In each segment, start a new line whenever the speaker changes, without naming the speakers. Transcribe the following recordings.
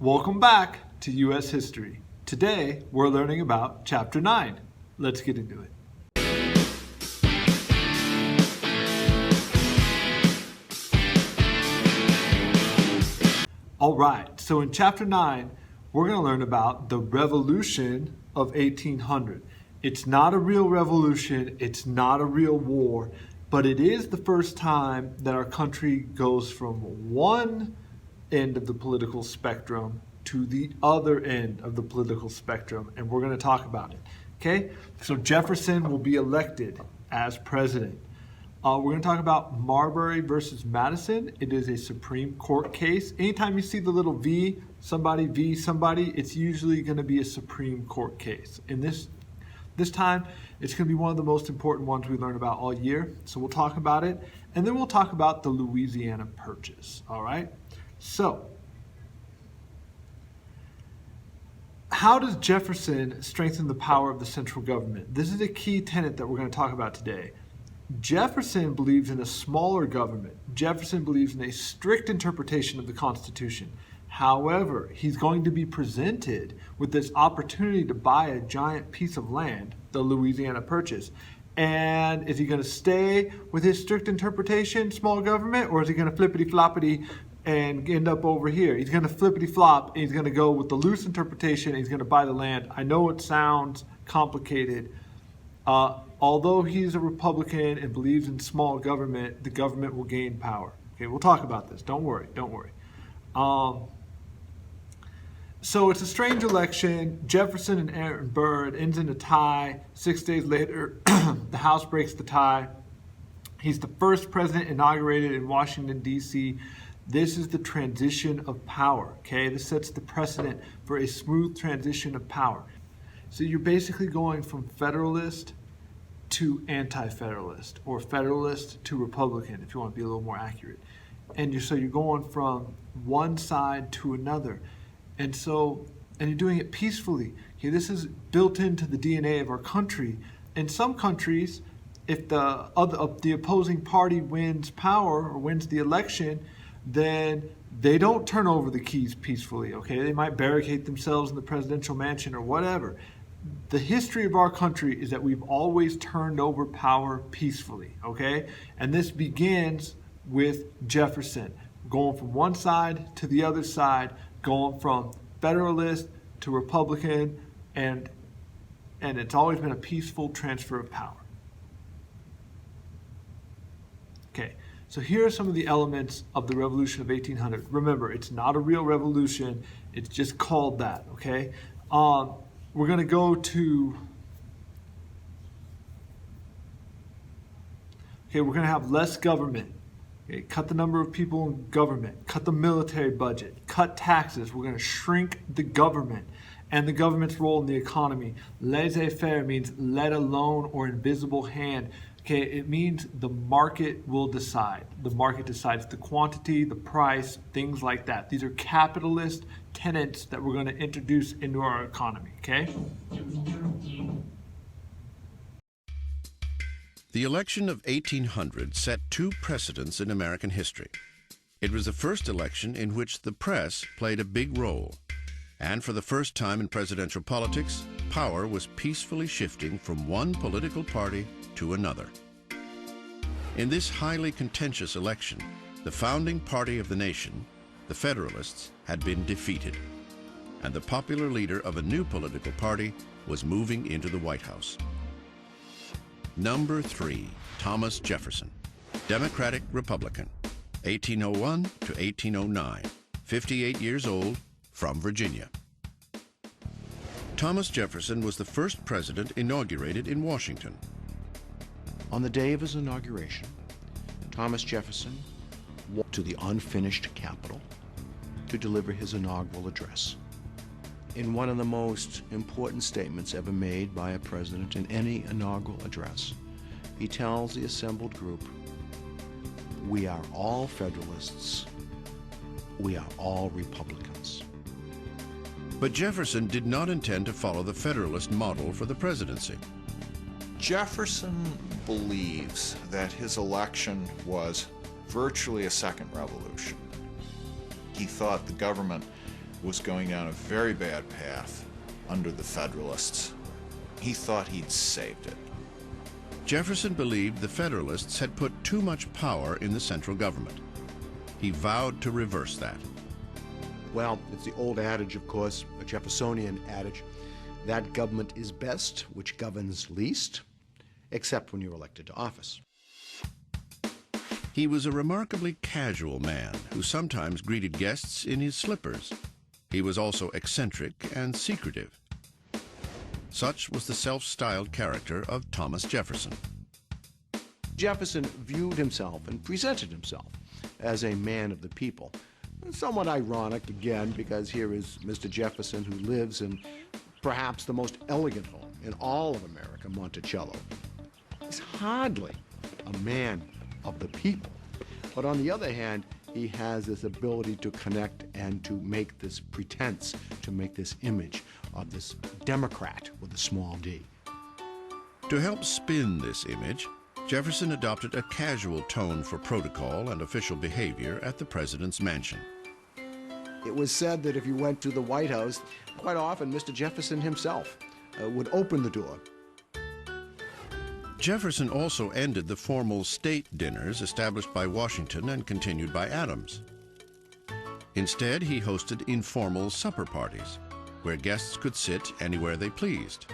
Welcome back to U.S. History. Today, we're learning about Chapter 9. Let's get into it. All right, so in Chapter 9, we're going to learn about the Revolution of 1800. It's not a real revolution, it's not a real war, but it is the first time that our country goes from one end of the political spectrum to the other end of the political spectrum, and we're going to talk about it. Okay, so Jefferson will be elected as president. We're going to talk about Marbury versus Madison. It is a Supreme Court case. Anytime you see the little v somebody, it's usually going to be a Supreme Court case. In this time, it's going to be one of the most important ones we learn about all year. So we'll talk about it, and then we'll talk about the Louisiana Purchase. All right. So, how does Jefferson strengthen the power of the central government? This is a key tenet that we're going to talk about today. Jefferson believes in a smaller government. Jefferson believes in a strict interpretation of the Constitution. However, he's going to be presented with this opportunity to buy a giant piece of land, the Louisiana Purchase. And is he going to stay with his strict interpretation, small government, or is he going to flippity-floppity and end up over here? He's going to flippity-flop, and he's going to go with the loose interpretation, and he's going to buy the land. I know it sounds complicated. Although he's a Republican and believes in small government, the government will gain power. Okay, we'll talk about this. Don't worry. So it's a strange election. Jefferson and Aaron Burr ends in a tie. 6 days later, the House breaks the tie. He's the first president inaugurated in Washington, D.C. This is the transition of power. Okay, this sets the precedent for a smooth transition of power. So you're basically going from Federalist to Anti-Federalist, or Federalist to Republican, if you want to be a little more accurate. And you're going from one side to another. And you're doing it peacefully. Okay, this is built into the DNA of our country. In some countries, if the opposing party wins power or wins the election, then they don't turn over the keys peacefully. Okay, they might barricade themselves in the presidential mansion or whatever. The history of our country is that we've always turned over power peacefully, okay? And this begins with Jefferson, going from one side to the other side, going from Federalist to Republican, and it's always been a peaceful transfer of power. Okay, so here are some of the elements of the Revolution of 1800. Remember, it's not a real revolution, it's just called that, okay? We're going to go to, we're going to have less government. Okay, cut the number of people in government, cut the military budget, cut taxes. We're going to shrink the government and the government's role in the economy. Laissez-faire means let alone or invisible hand. Okay, it means the market will decide. The market decides the quantity, the price, things like that. These are capitalist tenets that we're going to introduce into our economy, okay?
The election of 1800 set two precedents in American history. It was the first election in which the press played a big role. And for the first time in presidential politics, power was peacefully shifting from one political party to another. In this highly contentious election, the founding party of the nation, the Federalists, had been defeated, and the popular leader of a new political party was moving into the White House. Number 3, Thomas Jefferson, Democratic Republican, 1801 to 1809, 58 years old, from Virginia. Thomas Jefferson was the first president inaugurated in Washington.
On the day of his inauguration, Thomas Jefferson walked to the unfinished Capitol to deliver his inaugural address. In one of the most important statements ever made by a president in any inaugural address, he tells the assembled group, "We are all Federalists. We are all Republicans."
But Jefferson did not intend to follow the Federalist model for the presidency.
Jefferson believes that his election was virtually a second revolution. He thought the government was going down a very bad path under the Federalists. He thought he'd saved it.
Jefferson believed the Federalists had put too much power in the central government. He vowed to reverse that.
Well, it's the old adage, of course, a Jeffersonian adage, that government is best which governs least, except when you're elected to office.
He was a remarkably casual man who sometimes greeted guests in his slippers. He was also eccentric and secretive. Such was the self-styled character of Thomas Jefferson.
Jefferson viewed himself and presented himself as a man of the people. Somewhat ironic, again, because here is Mr. Jefferson, who lives in perhaps the most elegant home in all of America, Monticello. He's hardly a man of the people. But on the other hand, he has this ability to connect and to make this pretense, to make this image of this Democrat with a small d.
To help spin this image, Jefferson adopted a casual tone for protocol and official behavior at the president's mansion.
It was said that if you went to the White House, quite often Mr. Jefferson himself would open the door.
Jefferson also ended the formal state dinners established by Washington and continued by Adams. Instead, he hosted informal supper parties, where guests could sit anywhere they pleased.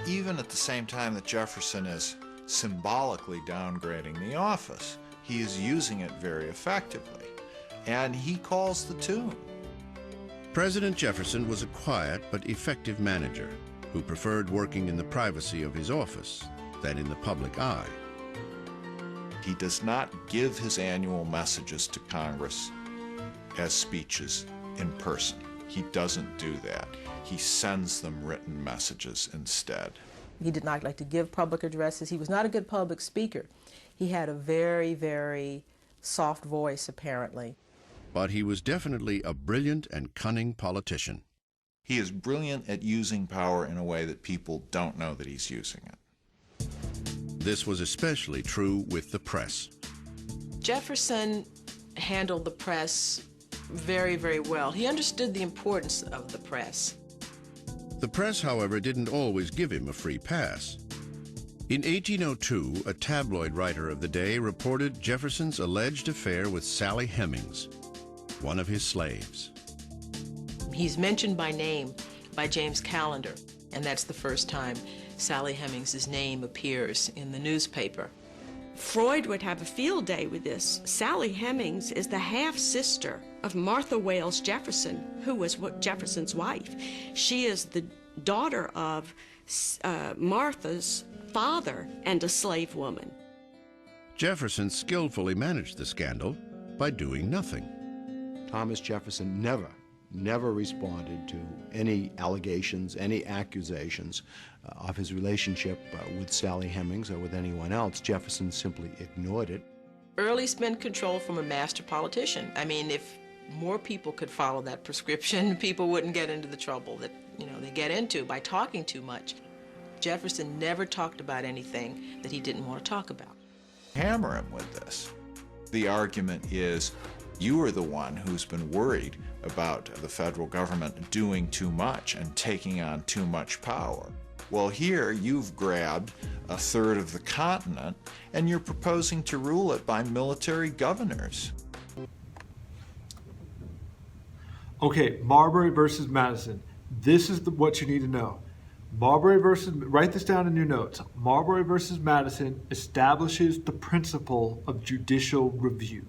Even at the same time that Jefferson is symbolically downgrading the office, he is using it very effectively, and he calls the tune.
President Jefferson was a quiet but effective manager who preferred working in the privacy of his office than in the public eye.
He does not give his annual messages to Congress as speeches in person. He doesn't do that. He sends them written messages instead.
He did not like to give public addresses. He was not a good public speaker. He had a very, very soft voice, apparently.
But he was definitely a brilliant and cunning politician.
He is brilliant at using power in a way that people don't know that he's using it.
This was especially true with the press.
Jefferson handled the press very, very well. He understood the importance of the press.
The press, however, didn't always give him a free pass. In 1802, a tabloid writer of the day reported Jefferson's alleged affair with Sally Hemings, one of his slaves.
He's mentioned by name by James Callender, and that's the first time Sally Hemings' name appears in the newspaper.
Freud would have a field day with this. Sally Hemings is the half-sister of Martha Wales Jefferson, who was Jefferson's wife. She is the daughter of Martha's father and a slave woman.
Jefferson skillfully managed the scandal by doing nothing.
Thomas Jefferson never responded to any allegations, any accusations of his relationship with Sally Hemings or with anyone else. Jefferson simply ignored it.
Early spend control from a master politician. I mean, if more people could follow that prescription, people wouldn't get into the trouble that, they get into by talking too much. Jefferson never talked about anything that he didn't want to talk about.
Hammer him with this. The argument is, you are the one who's been worried about the federal government doing too much and taking on too much power. Well, here you've grabbed a third of the continent and you're proposing to rule it by military governors.
Okay, Marbury versus Madison. This is what you need to know. Marbury versus, write this down in your notes. Marbury versus Madison establishes the principle of judicial review.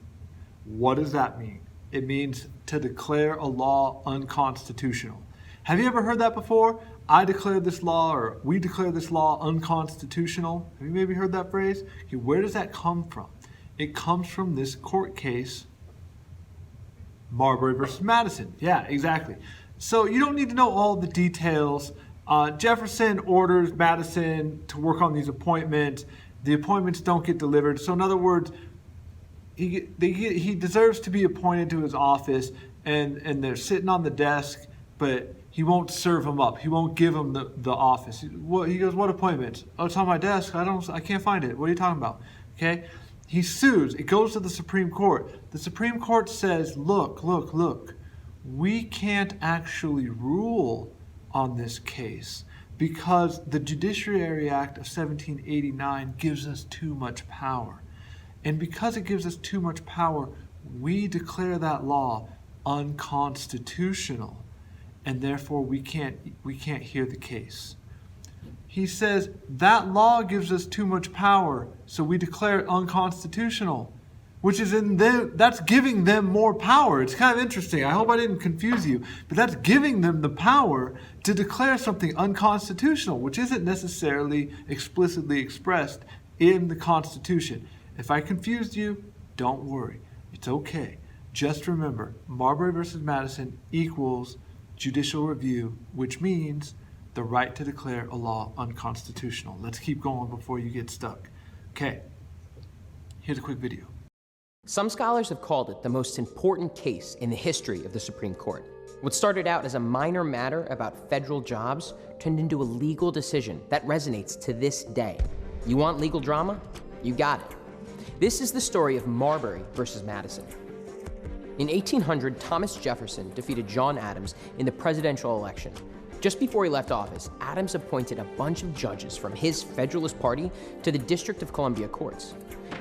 What does that mean? It means to declare a law unconstitutional. Have you ever heard that before? I declare this law, or we declare this law unconstitutional. Have you maybe heard that phrase? Okay, where does that come from? It comes from this court case, Marbury versus Madison. Yeah, exactly. So you don't need to know all the details. Jefferson orders Madison to work on these appointments. The appointments don't get delivered. So in other words, he deserves to be appointed to his office, and they're sitting on the desk, but he won't serve him up. He won't give him the office. He goes, what appointments? Oh, it's on my desk. I can't find it. What are you talking about? Okay. He sues. It goes to the Supreme Court. The Supreme Court says, look. we can't actually rule on this case because the Judiciary Act of 1789 gives us too much power. And because it gives us too much power, we declare that law unconstitutional, and therefore we can't hear the case. He says that law gives us too much power, so we declare it unconstitutional, which is that's giving them more power. It's kind of interesting. I hope I didn't confuse you, but that's giving them the power to declare something unconstitutional, which isn't necessarily explicitly expressed in the Constitution. If I confused you, don't worry. It's okay. Just remember, Marbury versus Madison equals judicial review, which means the right to declare a law unconstitutional. Let's keep going before you get stuck. Okay, here's a quick video.
Some scholars have called it the most important case in the history of the Supreme Court. What started out as a minor matter about federal jobs turned into a legal decision that resonates to this day. You want legal drama? You got it. This is the story of Marbury versus Madison. In 1800, Thomas Jefferson defeated John Adams in the presidential election. Just before he left office, Adams appointed a bunch of judges from his Federalist Party to the District of Columbia courts.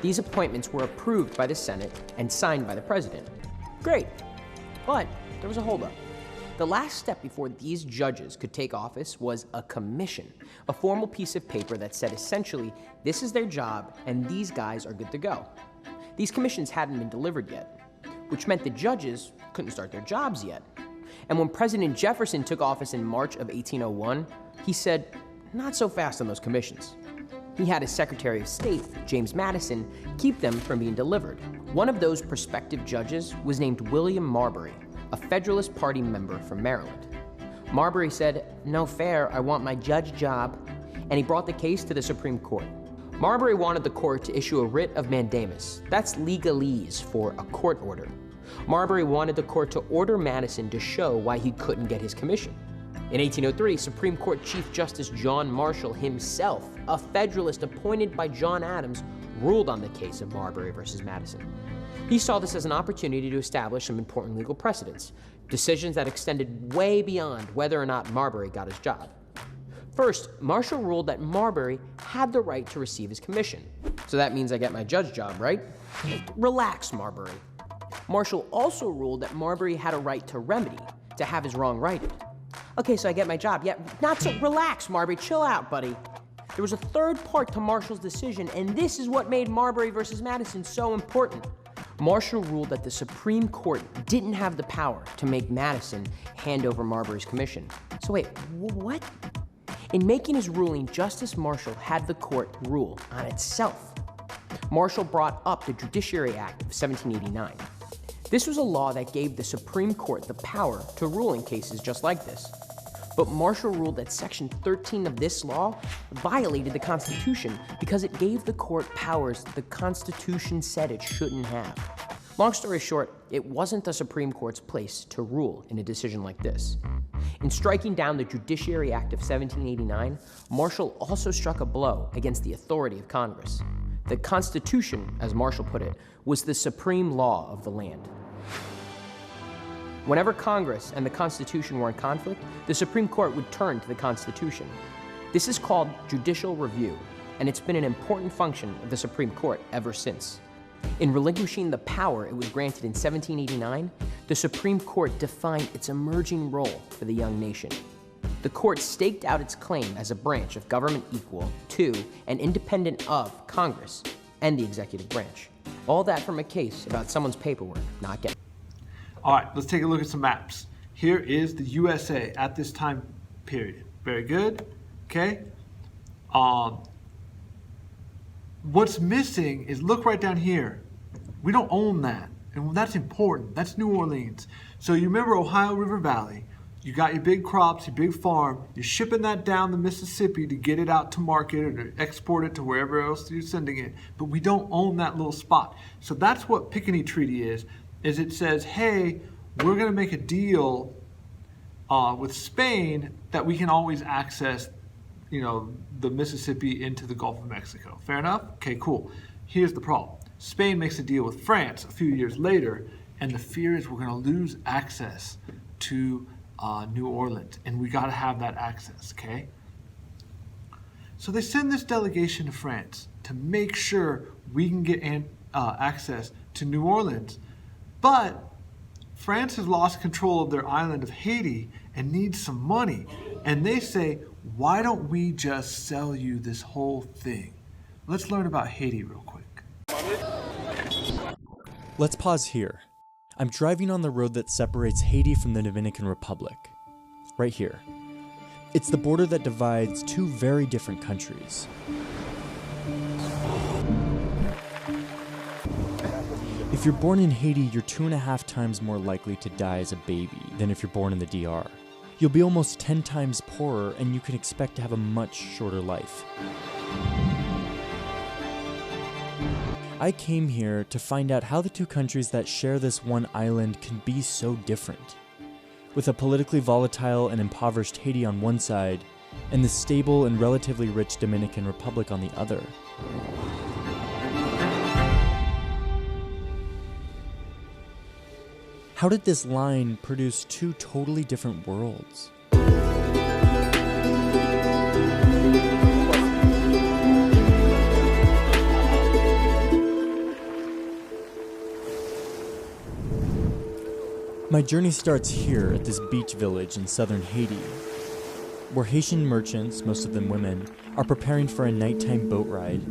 These appointments were approved by the Senate and signed by the president. Great, but there was a holdup. The last step before these judges could take office was a commission, a formal piece of paper that said essentially, this is their job and these guys are good to go. These commissions hadn't been delivered yet, which meant the judges couldn't start their jobs yet. And when President Jefferson took office in March of 1801, he said, not so fast on those commissions. He had his Secretary of State, James Madison, keep them from being delivered. One of those prospective judges was named William Marbury, a Federalist Party member from Maryland. Marbury said, no fair, I want my judge job, and he brought the case to the Supreme Court. Marbury wanted the court to issue a writ of mandamus. That's legalese for a court order. Marbury wanted the court to order Madison to show why he couldn't get his commission. In 1803, Supreme Court Chief Justice John Marshall himself, a Federalist appointed by John Adams, ruled on the case of Marbury versus Madison. He saw this as an opportunity to establish some important legal precedents, decisions that extended way beyond whether or not Marbury got his job. First, Marshall ruled that Marbury had the right to receive his commission. So that means I get my judge job, right? Relax, Marbury. Marshall also ruled that Marbury had a right to remedy, to have his wrong righted. Okay, so I get my job. Yeah, not so, relax, Marbury, chill out, buddy. There was a third part to Marshall's decision, and this is what made Marbury versus Madison so important. Marshall ruled that the Supreme Court didn't have the power to make Madison hand over Marbury's commission. So wait, what? In making his ruling, Justice Marshall had the court rule on itself. Marshall brought up the Judiciary Act of 1789. This was a law that gave the Supreme Court the power to rule in cases just like this. But Marshall ruled that Section 13 of this law violated the Constitution because it gave the court powers the Constitution said it shouldn't have. Long story short, it wasn't the Supreme Court's place to rule in a decision like this. In striking down the Judiciary Act of 1789, Marshall also struck a blow against the authority of Congress. The Constitution, as Marshall put it, was the supreme law of the land. Whenever Congress and the Constitution were in conflict, the Supreme Court would turn to the Constitution. This is called judicial review, and it's been an important function of the Supreme Court ever since. In relinquishing the power it was granted in 1789, the Supreme Court defined its emerging role for the young nation. The court staked out its claim as a branch of government equal to and independent of Congress and the executive branch. All that from a case about someone's paperwork not getting.
All right, let's take a look at some maps. Here is the USA at this time period. Very good. Okay. What's missing is, look right down here. We don't own that, and that's important. That's New Orleans. So you remember Ohio River Valley. You got your big crops, your big farm. You're shipping that down the Mississippi to get it out to market or to export it to wherever else you're sending it. But we don't own that little spot. So that's what Pinckney Treaty is it says, hey, we're going to make a deal with Spain that we can always access, the Mississippi into the Gulf of Mexico. Fair enough? Okay, cool. Here's the problem. Spain makes a deal with France a few years later, and the fear is we're going to lose access to New Orleans, and we got to have that access, okay? So they send this delegation to France to make sure we can get access to New Orleans. But France has lost control of their island of Haiti and needs some money. And they say, why don't we just sell you this whole thing? Let's learn about Haiti real quick.
Let's pause here. I'm driving on the road that separates Haiti from the Dominican Republic. Right here. It's the border that divides two very different countries. If you're born in Haiti, you're 2.5 times more likely to die as a baby than if you're born in the DR. You'll be almost 10 times poorer, and you can expect to have a much shorter life. I came here to find out how the two countries that share this one island can be so different. With a politically volatile and impoverished Haiti on one side, and the stable and relatively rich Dominican Republic on the other. How did this line produce two totally different worlds? My journey starts here at this beach village in southern Haiti, where Haitian merchants, most of them women, are preparing for a nighttime boat ride.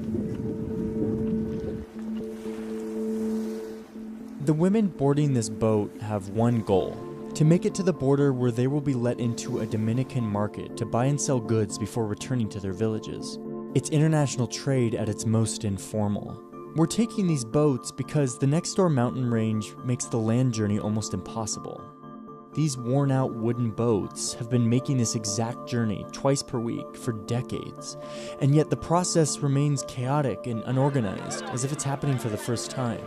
The women boarding this boat have one goal: to make it to the border where they will be let into a Dominican market to buy and sell goods before returning to their villages. It's international trade at its most informal. We're taking these boats because the next door mountain range makes the land journey almost impossible. These worn-out wooden boats have been making this exact journey twice per week for decades, and yet the process remains chaotic and unorganized, as if it's happening for the first time.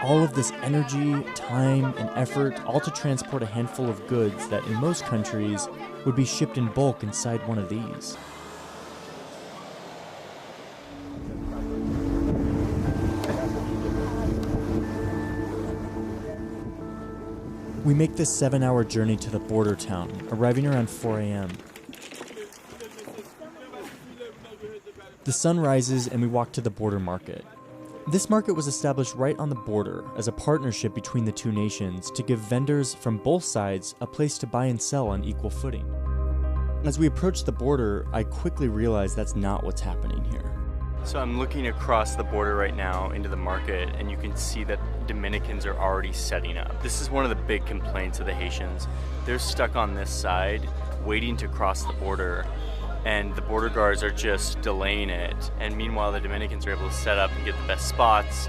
All of this energy, time, and effort, all to transport a handful of goods that in most countries would be shipped in bulk inside one of these. We make this 7-hour journey to the border town, arriving around 4 a.m. The sun rises and we walk to the border market. This market was established right on the border as a partnership between the two nations to give vendors from both sides a place to buy and sell on equal footing. As we approach the border, I quickly realize that's not what's happening here. So I'm looking across the border right now into the market, and you can see that Dominicans are already setting up. This is one of the big complaints of the Haitians. They're stuck on this side, waiting to cross the border, and the border guards are just delaying it. And meanwhile, the Dominicans are able to set up and get the best spots.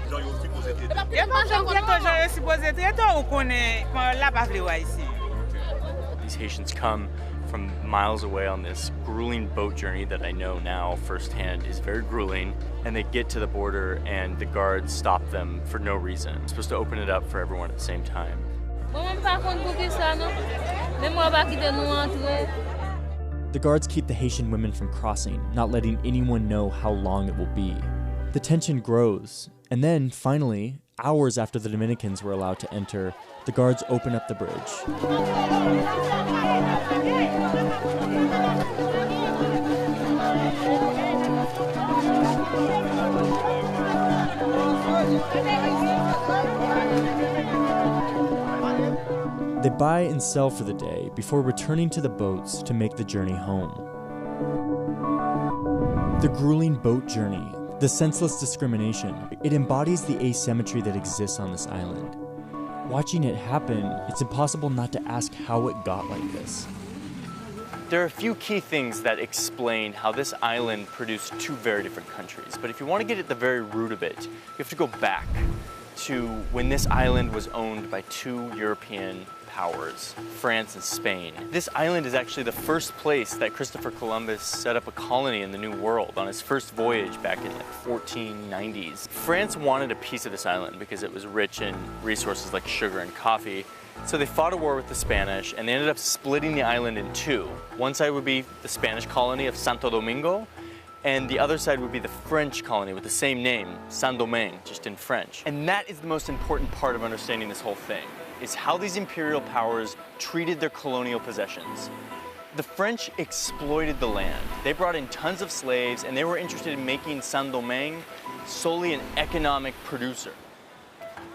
These Haitians come from miles away on this grueling boat journey that I know now firsthand is very grueling, and they get to the border and the guards stop them for no reason. They're supposed to open it up for everyone at the same time. The guards keep the Haitian women from crossing, not letting anyone know how long it will be. The tension grows, and then, finally, hours after the Dominicans were allowed to enter, the guards open up the bridge. They buy and sell for the day before returning to the boats to make the journey home. The grueling boat journey, the senseless discrimination, it embodies the asymmetry that exists on this island. Watching it happen, it's impossible not to ask how it got like this. There are a few key things that explain how this island produced two very different countries. But if you want to get at the very root of it, you have to go back to when this island was owned by two European powers, France and Spain. This island is actually the first place that Christopher Columbus set up a colony in the New World on his first voyage back in the 1490s. France wanted a piece of this island because it was rich in resources like sugar and coffee. So they fought a war with the Spanish, and they ended up splitting the island in two. One side would be the Spanish colony of Santo Domingo,
and the other side would be the French colony with the same name, Saint-Domingue, just in French. And that is the most important part of understanding this whole thing, is how these imperial powers treated their colonial possessions. The French exploited the land. They brought in tons of slaves, and they were interested in making Saint-Domingue solely an economic producer.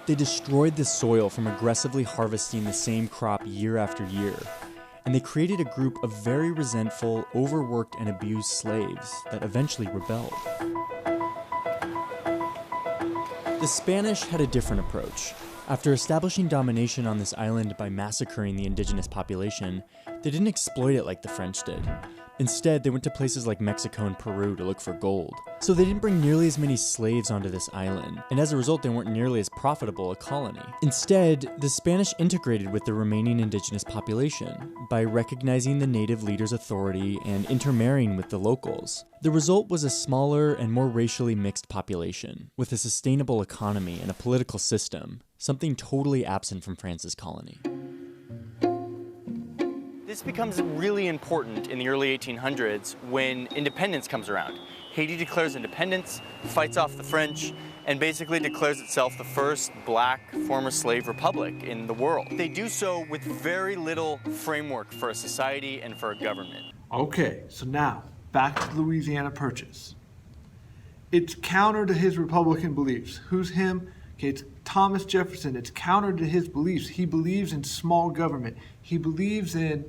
They destroyed the soil from aggressively harvesting the same crop year after year, and they created a group of very resentful, overworked, and abused slaves that eventually rebelled. The Spanish had a different approach. After establishing domination on this island by massacring the indigenous population, they didn't exploit it like the French did. Instead, they went to places like Mexico and Peru to look for gold. So they didn't bring nearly as many slaves onto this island, and as a result, they weren't nearly as profitable a colony. Instead, the Spanish integrated with the remaining indigenous population by recognizing the native leaders' authority and intermarrying with the locals. The result was a smaller and more racially mixed population, with a sustainable economy and a political system, something totally absent from France's colony.
This becomes really important in the early 1800s when independence comes around. Haiti declares independence, fights off the French, and basically declares itself the first black former slave republic in the world. They do so with very little framework for a society and for a government.
Okay, so now, back to the Louisiana Purchase. It's counter to his Republican beliefs. Who's him? Okay, it's Thomas Jefferson. It's counter to his beliefs. He believes in small government. He believes in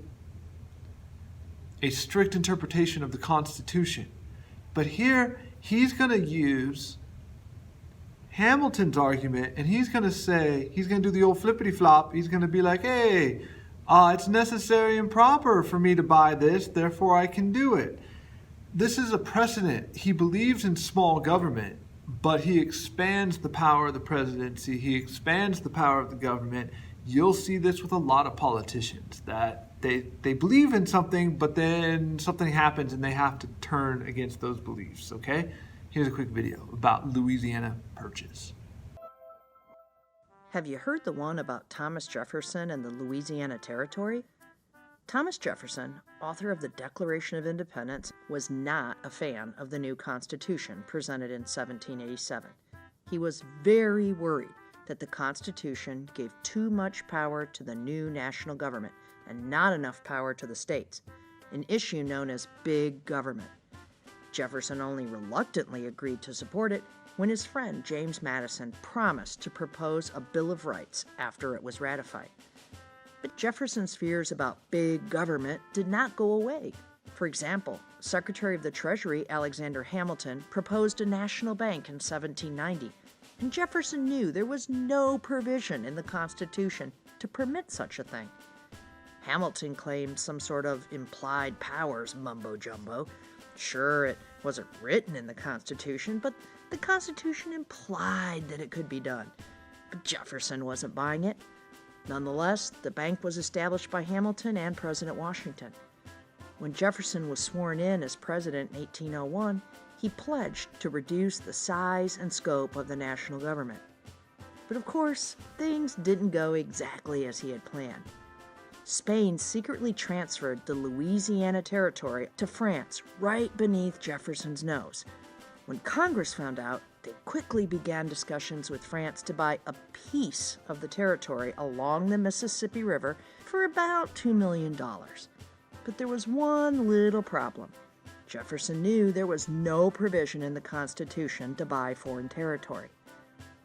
a strict interpretation of the Constitution. But here, he's going to use Hamilton's argument, and he's going to say, he's going to do the old flippity-flop. He's going to be like, hey, it's necessary and proper for me to buy this, therefore I can do it. This is a precedent. He believes in small government, but he expands the power of the presidency. He expands the power of the government. You'll see this with a lot of politicians, that they believe in something, but then something happens and they have to turn against those beliefs, okay? Here's a quick video about Louisiana Purchase.
Have you heard the one about Thomas Jefferson and the Louisiana Territory? Thomas Jefferson, author of the Declaration of Independence, was not a fan of the new Constitution presented in 1787. He was very worried that the Constitution gave too much power to the new national government and not enough power to the states, an issue known as big government. Jefferson only reluctantly agreed to support it when his friend James Madison promised to propose a Bill of Rights after it was ratified. But Jefferson's fears about big government did not go away. For example, Secretary of the Treasury Alexander Hamilton proposed a national bank in 1790, and Jefferson knew there was no provision in the Constitution to permit such a thing. Hamilton claimed some sort of implied powers mumbo-jumbo. Sure, it wasn't written in the Constitution, but the Constitution implied that it could be done. But Jefferson wasn't buying it. Nonetheless, the bank was established by Hamilton and President Washington. When Jefferson was sworn in as president in 1801, he pledged to reduce the size and scope of the national government. But of course, things didn't go exactly as he had planned. Spain secretly transferred the Louisiana Territory to France right beneath Jefferson's nose. When Congress found out, they quickly began discussions with France to buy a piece of the territory along the Mississippi River for about $2 million. But there was one little problem. Jefferson knew there was no provision in the Constitution to buy foreign territory.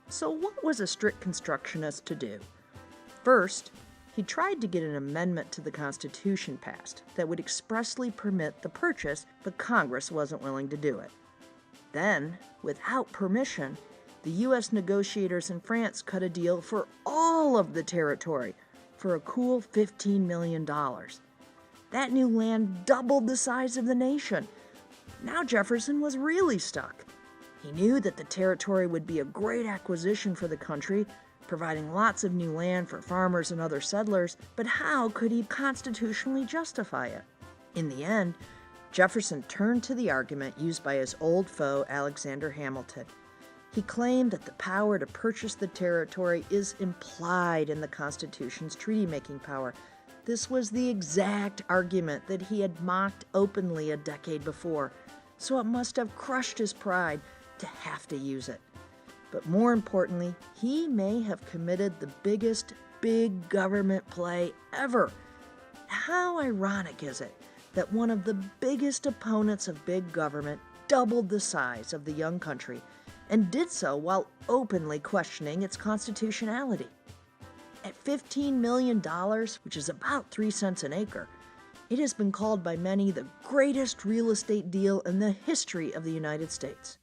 So what was a strict constructionist to do? First, he tried to get an amendment to the Constitution passed that would expressly permit the purchase, but Congress wasn't willing to do it. Then, without permission, the U.S. negotiators in France cut a deal for all of the territory for a cool $15 million. That new land doubled the size of the nation. Now Jefferson was really stuck. He knew that the territory would be a great acquisition for the country, providing lots of new land for farmers and other settlers, but how could he constitutionally justify it? In the end, Jefferson turned to the argument used by his old foe, Alexander Hamilton. He claimed that the power to purchase the territory is implied in the Constitution's treaty-making power. This was the exact argument that he had mocked openly a decade before. so it must have crushed his pride to have to use it. But more importantly, he may have committed the biggest big government play ever. How ironic is it that one of the biggest opponents of big government doubled the size of the young country and did so while openly questioning its constitutionality? At $15 million, which is about 3 cents an acre, it has been called by many the greatest real estate deal in the history of the United States.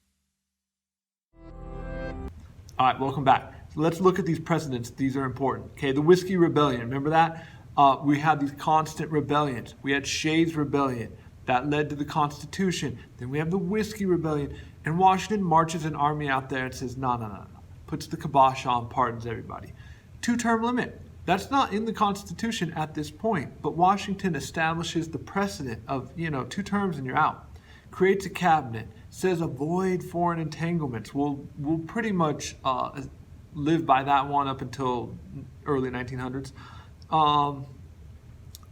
All right, welcome back. So let's look at these precedents. These are important. Okay, the Whiskey Rebellion, remember that? We had these constant rebellions. We had Shays' Rebellion that led to the Constitution. Then we have the Whiskey Rebellion. And Washington marches an army out there and says, no. Puts the kibosh on, pardons everybody. 2-term limit. That's not in the Constitution at this point. But Washington establishes the precedent of, 2 terms and you're out. Creates a cabinet. Says avoid foreign entanglements. We'll pretty much live by that one up until early 1900s.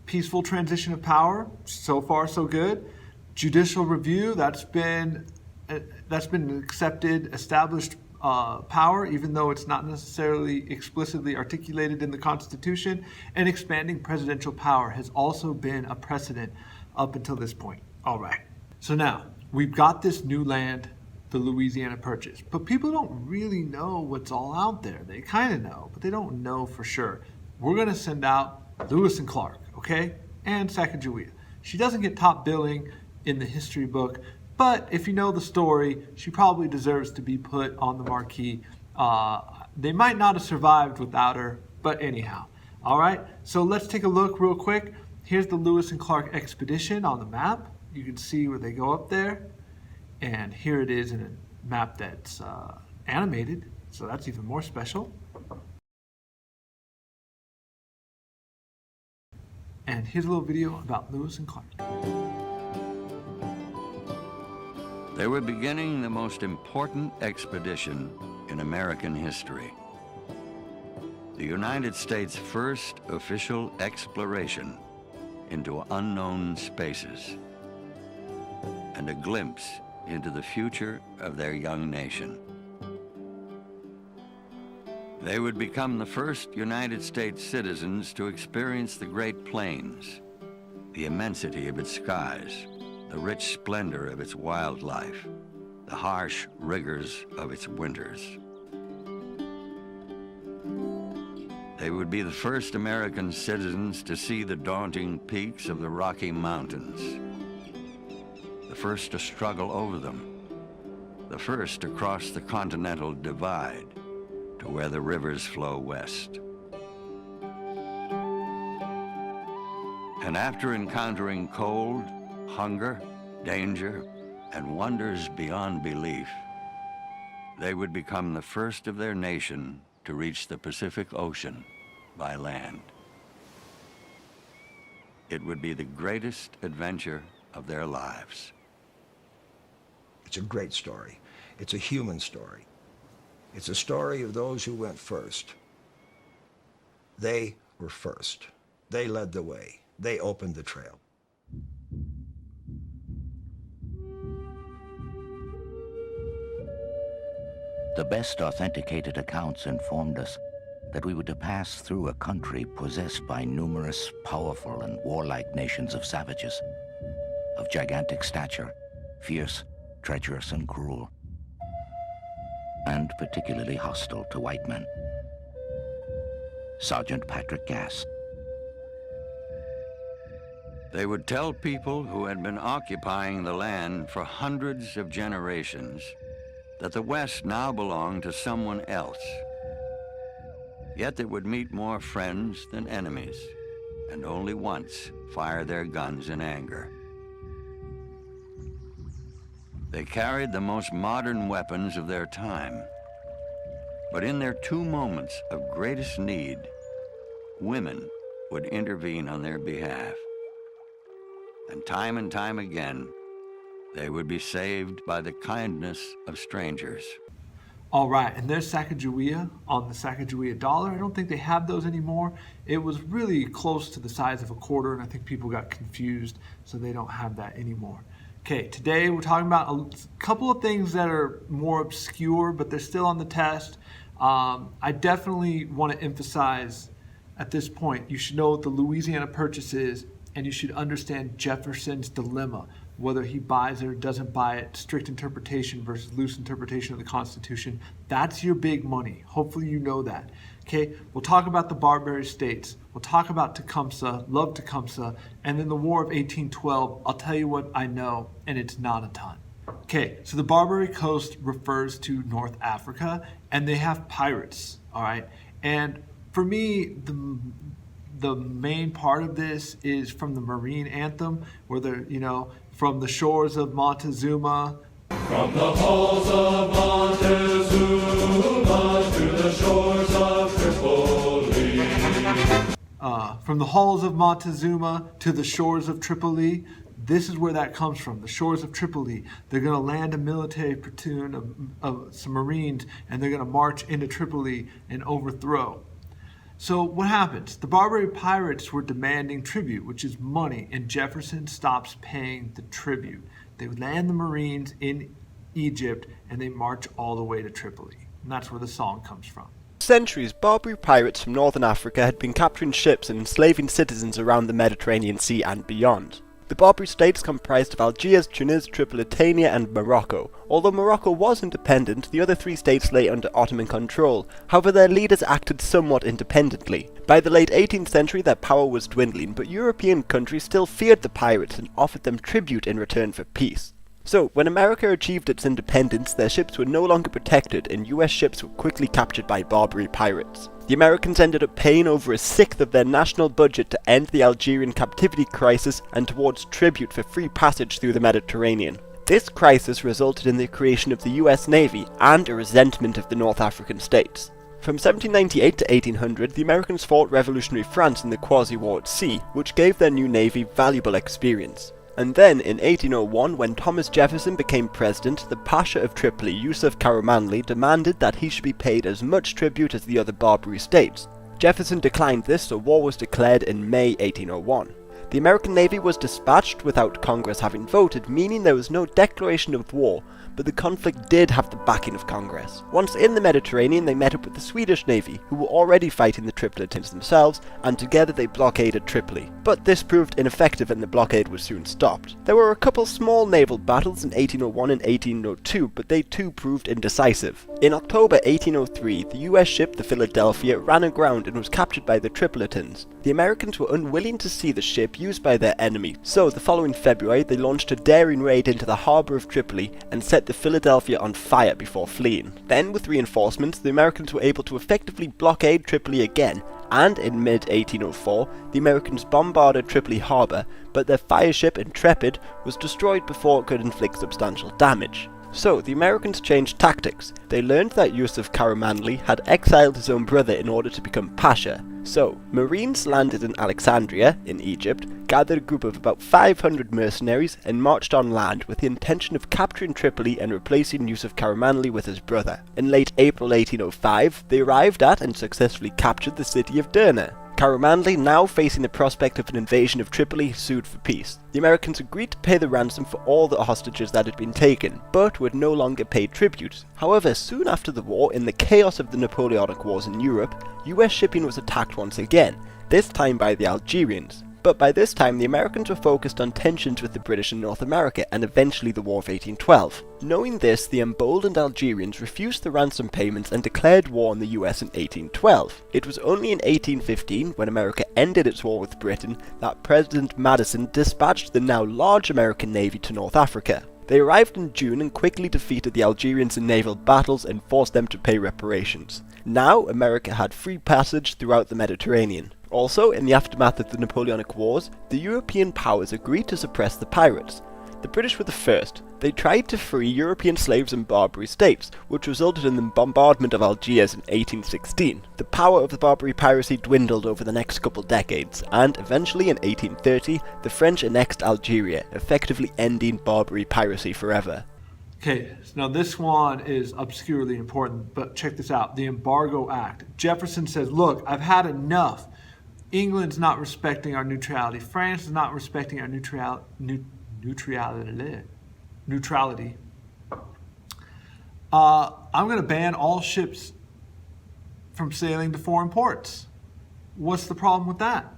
Peaceful transition of power, so far so good. Judicial review, that's been an accepted, established power, even though it's not necessarily explicitly articulated in the Constitution. And expanding presidential power has also been a precedent up until this point. All right, so now we've got this new land, the Louisiana Purchase, but people don't really know what's all out there. They kind of know, but they don't know for sure. We're going to send out Lewis and Clark, okay, and Sacagawea. She doesn't get top billing in the history book, but if you know the story, she probably deserves to be put on the marquee. They might not have survived without her, but anyhow. All right, so let's take a look real quick. Here's the Lewis and Clark expedition on the map. You can see where they go up there, and here it is in a map that's animated, so that's even more special. And here's a little video about Lewis and Clark.
They were beginning the most important expedition in American history. The United States' first official exploration into unknown spaces, and a glimpse into the future of their young nation. They would become the first United States citizens to experience the Great Plains, the immensity of its skies, the rich splendor of its wildlife, the harsh rigors of its winters. They would be the first American citizens to see the daunting peaks of the Rocky Mountains, the first to struggle over them, the first to cross the Continental Divide to where the rivers flow west. And after encountering cold, hunger, danger, and wonders beyond belief, they would become the first of their nation to reach the Pacific Ocean by land. It would be the greatest adventure of their lives.
It's a great story. It's a human story. It's a story of those who went first. They were first. They led the way. They opened the trail.
The best authenticated accounts informed us that we were to pass through a country possessed by numerous, powerful, and warlike nations of savages, of gigantic stature, fierce, treacherous, and cruel, and particularly hostile to white men. Sergeant Patrick Gass.
They would tell people who had been occupying the land for hundreds of generations that the West now belonged to someone else. Yet they would meet more friends than enemies, and only once fire their guns in anger. They carried the most modern weapons of their time, but in their 2 moments of greatest need, women would intervene on their behalf. And time again, they would be saved by the kindness of strangers.
All right, and there's Sacagawea on the Sacagawea dollar. I don't think they have those anymore. It was really close to the size of a quarter, and I think people got confused, so they don't have that anymore. Okay, today we're talking about a couple of things that are more obscure, but they're still on the test. I definitely want to emphasize at this point, you should know what the Louisiana Purchase is, and you should understand Jefferson's dilemma, whether he buys it or doesn't buy it, strict interpretation versus loose interpretation of the Constitution. That's your big money. Hopefully you know that. Okay, we'll talk about the Marbury States. We'll talk about Tecumseh, love Tecumseh, and then the War of 1812. I'll tell you what I know, and it's not a ton. Okay, so the Barbary Coast refers to North Africa, and they have pirates, all right? And for me, the main part of this is from the Marine Anthem, where they're, from the shores of Montezuma.
From the halls of Montezuma to the shores of Tripoli.
From the halls of Montezuma to the shores of Tripoli. This is where that comes from, the shores of Tripoli. They're going to land a military platoon of some Marines, and they're going to march into Tripoli and overthrow. So what happens? The Barbary pirates were demanding tribute, which is money, and Jefferson stops paying the tribute. They land the Marines in Egypt, and they march all the way to Tripoli. And that's where the song comes from.
For centuries, Barbary pirates from northern Africa had been capturing ships and enslaving citizens around the Mediterranean Sea and beyond. The Barbary states comprised of Algiers, Tunis, Tripolitania and Morocco. Although Morocco was independent, the other three states lay under Ottoman control. However, their leaders acted somewhat independently. By the late 18th century, their power was dwindling, but European countries still feared the pirates and offered them tribute in return for peace. So, when America achieved its independence, their ships were no longer protected, and US ships were quickly captured by Barbary pirates. The Americans ended up paying over 1/6 of their national budget to end the Algerian captivity crisis and towards tribute for free passage through the Mediterranean. This crisis resulted in the creation of the US Navy and a resentment of the North African states. From 1798 to 1800, the Americans fought revolutionary France in the Quasi-War at Sea, which gave their new navy valuable experience. And then, in 1801, when Thomas Jefferson became president, the Pasha of Tripoli, Yusuf Karamanli, demanded that he should be paid as much tribute as the other Barbary states. Jefferson declined this, so war was declared in May 1801. The American Navy was dispatched without Congress having voted, meaning there was no declaration of war, but the conflict did have the backing of Congress. Once in the Mediterranean, they met up with the Swedish Navy, who were already fighting the Tripolitans themselves, and together they blockaded Tripoli. But this proved ineffective and the blockade was soon stopped. There were a couple small naval battles in 1801 and 1802, but they too proved indecisive. In October 1803, the US ship, the Philadelphia, ran aground and was captured by the Tripolitans. The Americans were unwilling to see the ship used by their enemy, so the following February they launched a daring raid into the harbour of Tripoli and set the Philadelphia on fire before fleeing. Then, with reinforcements, the Americans were able to effectively blockade Tripoli again, and in mid-1804, the Americans bombarded Tripoli harbour, but their fireship Intrepid was destroyed before it could inflict substantial damage. So, the Americans changed tactics. They learned that Yusuf Karamanli had exiled his own brother in order to become Pasha. So, Marines landed in Alexandria, in Egypt, gathered a group of about 500 mercenaries, and marched on land with the intention of capturing Tripoli and replacing Yusuf Karamanli with his brother. In late April 1805, they arrived at and successfully captured the city of Derna. Karamanli, now facing the prospect of an invasion of Tripoli, sued for peace. The Americans agreed to pay the ransom for all the hostages that had been taken, but would no longer pay tribute. However, soon after the war, in the chaos of the Napoleonic Wars in Europe, US shipping was attacked once again, this time by the Algerians. But by this time, the Americans were focused on tensions with the British in North America and eventually the War of 1812. Knowing this, the emboldened Algerians refused the ransom payments and declared war on the US in 1812. It was only in 1815, when America ended its war with Britain, that President Madison dispatched the now large American Navy to North Africa. They arrived in June and quickly defeated the Algerians in naval battles and forced them to pay reparations. Now, America had free passage throughout the Mediterranean. Also, in the aftermath of the Napoleonic Wars, the European powers agreed to suppress the pirates. The British were the first. They tried to free European slaves in Barbary states, which resulted in the bombardment of Algiers in 1816. The power of the Barbary piracy dwindled over the next couple decades, and eventually in 1830, the French annexed Algeria, effectively ending Barbary piracy forever.
Okay, so now this one is obscurely important, but check this out. The Embargo Act. Jefferson says, look, I've had enough. England's not respecting our neutrality. France is not respecting our neutrality. I'm going to ban all ships from sailing to foreign ports. What's the problem with that?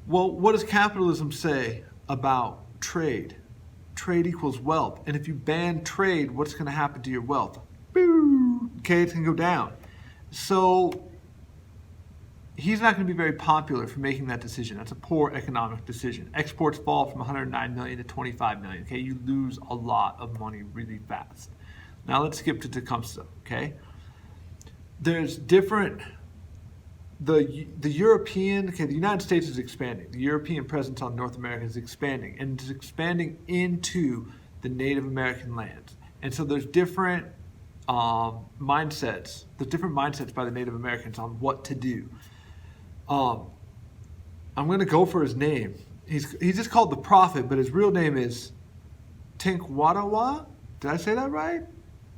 Well, what does capitalism say about trade? Trade equals wealth. And if you ban trade, what's going to happen to your wealth? Boo! Okay, it's going to go down. So he's not going to be very popular for making that decision. That's a poor economic decision. Exports fall from 109 million to 25 million. Okay, you lose a lot of money really fast. Now let's skip to Tecumseh. Okay, there's different. The European, the United States is expanding. The European presence on North America is expanding, and it's expanding into the Native American lands. And so there's different mindsets. There's different mindsets by the Native Americans on what to do. I'm going to go for his name. He's just called the Prophet, but his real name is Tinkwatawa. Did I say that right?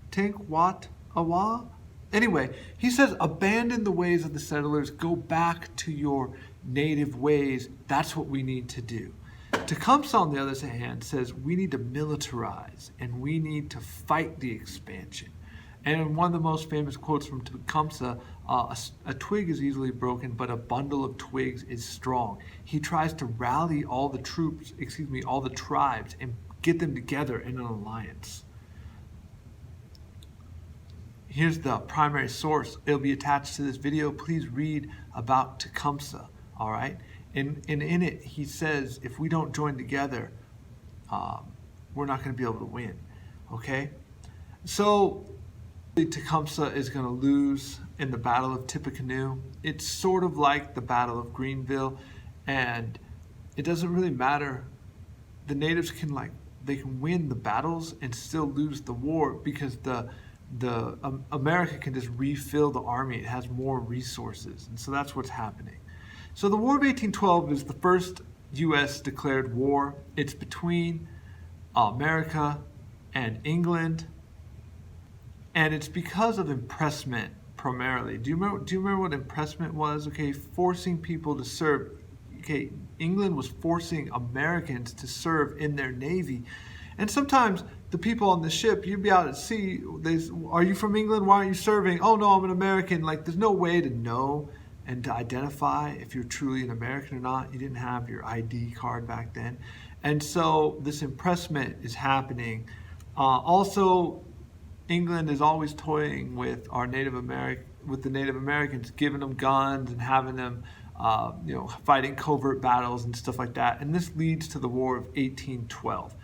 Tinkwatawa? Anyway, he says, abandon the ways of the settlers, go back to your native ways. That's what we need to do. Tecumseh, on the other hand, says we need to militarize and we need to fight the expansion. And one of the most famous quotes from Tecumseh, a twig is easily broken, but a bundle of twigs is strong. He tries to rally all the tribes and get them together in an alliance. Here's the primary source. It'll be attached to this video. Please read about Tecumseh, all right? And in it, he says, if we don't join together, we're not going to be able to win, okay? So Tecumseh is going to lose in the Battle of Tippecanoe. It's sort of like the Battle of Greenville, and it doesn't really matter. The natives can win the battles and still lose the war because America can just refill the army. It has more resources, and so that's what's happening. So the War of 1812 is the first U.S. declared war. It's between America and England, and it's because of impressment primarily. Do you remember what impressment was? Okay, forcing people to serve. Okay, England was forcing Americans to serve in their navy. And sometimes the people on the ship, you'd be out at sea, are you from England? Why aren't you serving? Oh no, I'm an American. There's no way to know and to identify if you're truly an American or not. You didn't have your ID card back then. And so this impressment is happening. Also, England is always toying with the Native Americans, giving them guns and having them fighting covert battles and stuff like that. And this leads to the War of 1812.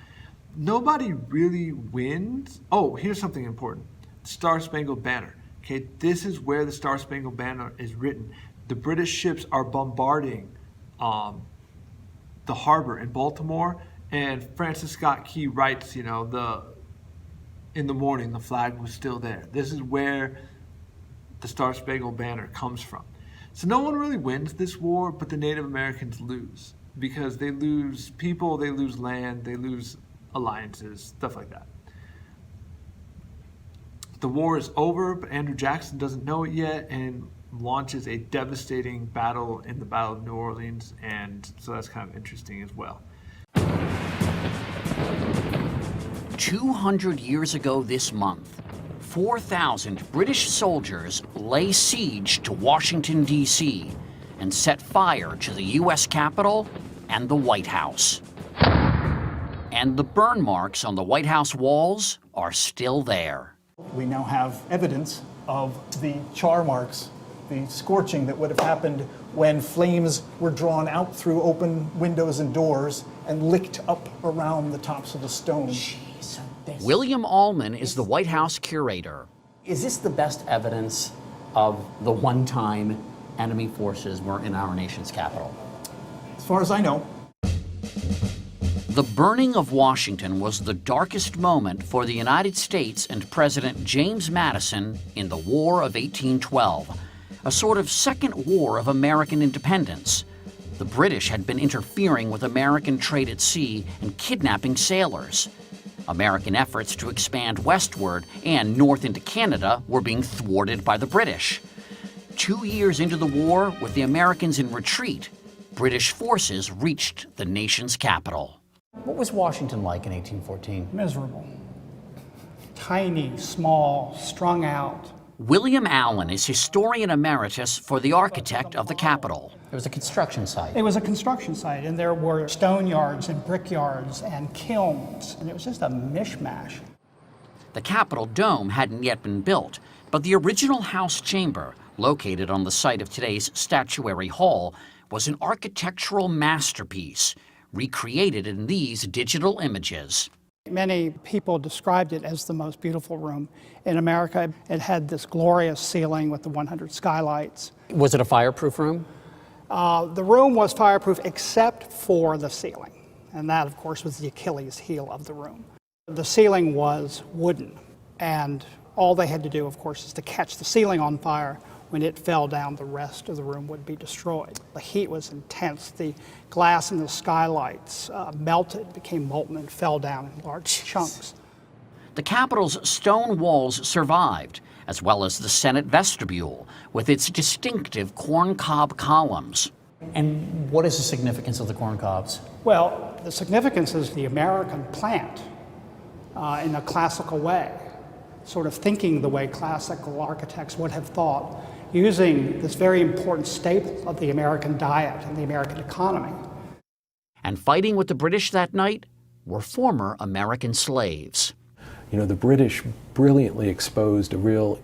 Nobody really wins. Oh, here's something important. Star Spangled Banner. Okay, this is where the Star Spangled Banner is written. The British ships are bombarding the harbor in Baltimore, and Francis Scott Key writes, in the morning the flag was still there. This is where the Star Spangled Banner comes from. So no one really wins this war, but the Native Americans lose because they lose people, they lose land, they lose alliances, stuff like that. The war is over, but Andrew Jackson doesn't know it yet and launches a devastating battle in the Battle of New Orleans, and so that's kind of interesting as well.
200 years ago this month, 4,000 British soldiers lay siege to Washington, D.C. and set fire to the U.S. Capitol and the White House. And the burn marks on the White House walls are still there.
We now have evidence of the char marks, the scorching that would have happened when flames were drawn out through open windows and doors and licked up around the tops of the stone.
William Allman is the White House curator.
Is this the best evidence of the one time enemy forces were in our nation's capital?
As far as I know.
The burning of Washington was the darkest moment for the United States and President James Madison in the War of 1812, a sort of second war of American independence. The British had been interfering with American trade at sea and kidnapping sailors. American efforts to expand westward and north into Canada were being thwarted by the British. 2 years into the war, with the Americans in retreat, British forces reached the nation's capital.
What was Washington like in 1814?
Miserable. Tiny, small, strung out.
William Allen is historian emeritus for the architect of the Capitol.
It was a construction site.
It was a construction site, and there were stone yards and brick yards and kilns, and it was just a mishmash.
The Capitol dome hadn't yet been built, but the original House chamber, located on the site of today's Statuary Hall, was an architectural masterpiece, recreated in these digital images.
Many people described it as the most beautiful room in America. It had this glorious ceiling with the 100 skylights.
Was it a fireproof room?
The room was fireproof except for the ceiling, and that, of course, was the Achilles heel of the room. The ceiling was wooden, and all they had to do, of course, is to catch the ceiling on fire. When it fell down, the rest of the room would be destroyed. The heat was intense. The glass in the skylights melted, became molten, and fell down in large chunks.
The Capitol's stone walls survived, as well as the Senate vestibule, with its distinctive corncob columns.
And what is the significance of the corncobs?
Well, the significance is the American plant in a classical way, sort of thinking the way classical architects would have thought, using this very important staple of the American diet and the American economy.
And fighting with the British that night were former American slaves.
You know, the British brilliantly exposed a real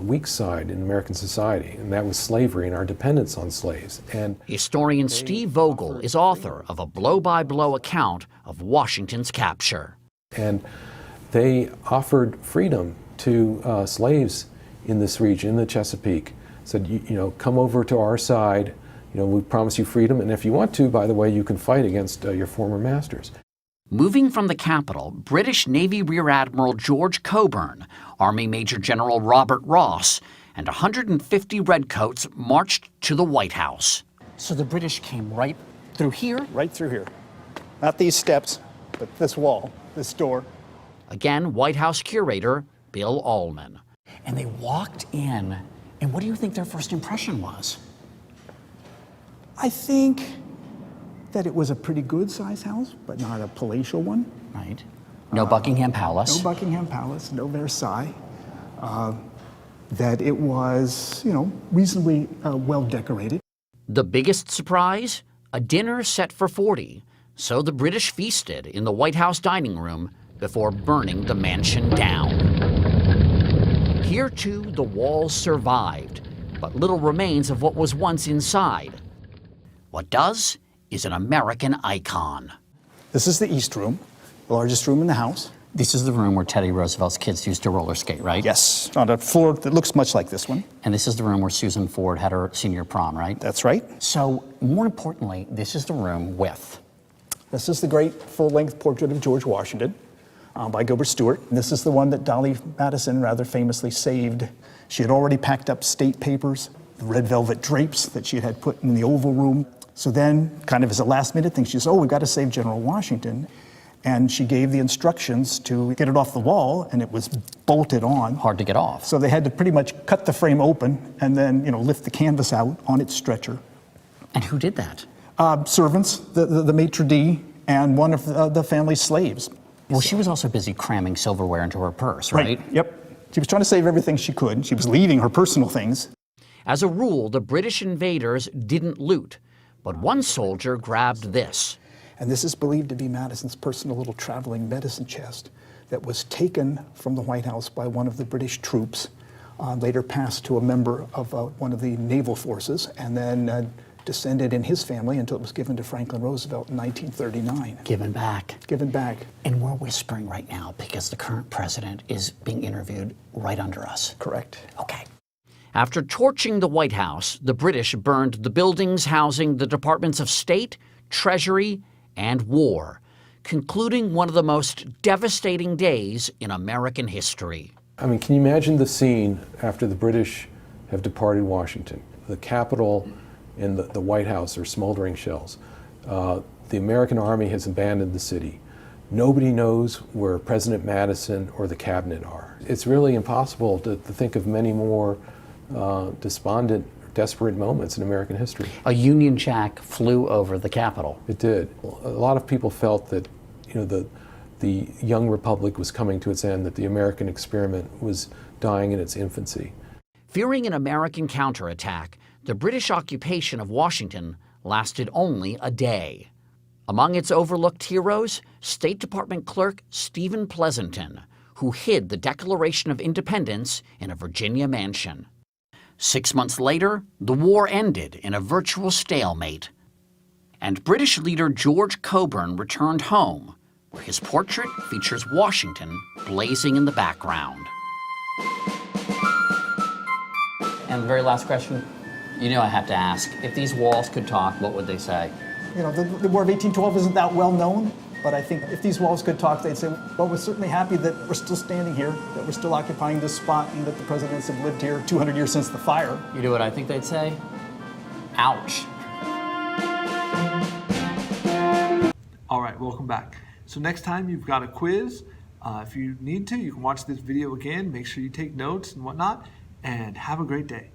weak side in American society, and that was slavery and our dependence on slaves. And
historian Steve Vogel is author of a blow-by-blow account of Washington's capture.
And they offered freedom to slaves in this region, in the Chesapeake, said, you know, come over to our side, you know, we promise you freedom, and if you want to, by the way, you can fight against your former masters.
Moving from the Capitol, British Navy Rear Admiral George Cockburn, Army Major General Robert Ross, and 150 Redcoats marched to the White House.
So the British came right through here?
Right through here. Not these steps, but this wall, this door.
Again, White House curator Bill Allman.
And they walked in, and what do you think their first impression was?
I think that it was a pretty good-sized house, but not a palatial one.
Right. No Buckingham Palace.
No Buckingham Palace, no Versailles. That it was, you know, reasonably well decorated.
The biggest surprise? A dinner set for 40. So the British feasted in the White House dining room before burning the mansion down. Here, too, the walls survived, but little remains of what was once inside. What does is an American icon.
This is the East Room, the largest room in the house.
This is the room where Teddy Roosevelt's kids used to roller skate, right?
Yes, on a floor that looks much like this one.
And this is the room where Susan Ford had her senior prom, right?
That's right.
So, more importantly, this is the room with...
This is the great full-length portrait of George Washington by Gilbert Stuart. This is the one that Dolly Madison rather famously saved. She had already packed up state papers, the red velvet drapes that she had put in the Oval Room. So then, kind of as a last-minute thing, she says, oh, we've got to save General Washington. And she gave the instructions to get it off the wall, and it was bolted on.
Hard to get off.
So they had to pretty much cut the frame open and then, you know, lift the canvas out on its stretcher.
And who did that?
Servants, the maitre d', and one of the family's slaves.
Well, she was also busy cramming silverware into her purse, right?
Yep. She was trying to save everything she could. She was leaving her personal things.
As a rule, the British invaders didn't loot, but one soldier grabbed this.
And this is believed to be Madison's personal little traveling medicine chest that was taken from the White House by one of the British troops, later passed to a member of one of the naval forces, and then descended in his family until it was given to Franklin Roosevelt in 1939.
Given back.
Given back.
And we're whispering right now because the current president is being interviewed right under us.
Correct.
Okay.
After torching the White House, the British burned the buildings housing the Departments of State, Treasury, and War, concluding one of the most devastating days in American history.
I mean, can you imagine the scene after the British have departed Washington? The Capitol and the White House are smoldering shells. The American army has abandoned the city. Nobody knows where President Madison or the cabinet are. It's really impossible to think of many more despondent, desperate moments in American history.
A Union Jack flew over the Capitol.
It did. A lot of people felt that the young republic was coming to its end, that the American experiment was dying in its infancy.
Fearing an American counterattack, the British occupation of Washington lasted only a day. Among its overlooked heroes, State Department clerk Stephen Pleasanton, who hid the Declaration of Independence in a Virginia mansion. 6 months later, the war ended in a virtual stalemate, and British leader George Cockburn returned home, where his portrait features Washington blazing in the background.
And the very last question, you know I have to ask, if these walls could talk, what would they say?
You know, the War of 1812 isn't that well known, but I think if these walls could talk, they'd say, well, we're certainly happy that we're still standing here, that we're still occupying this spot, and that the presidents have lived here 200 years since the fire.
You know what I think they'd say? Ouch.
All right, welcome back. So next time you've got a quiz. If you need to, you can watch this video again. Make sure you take notes and whatnot, and have a great day.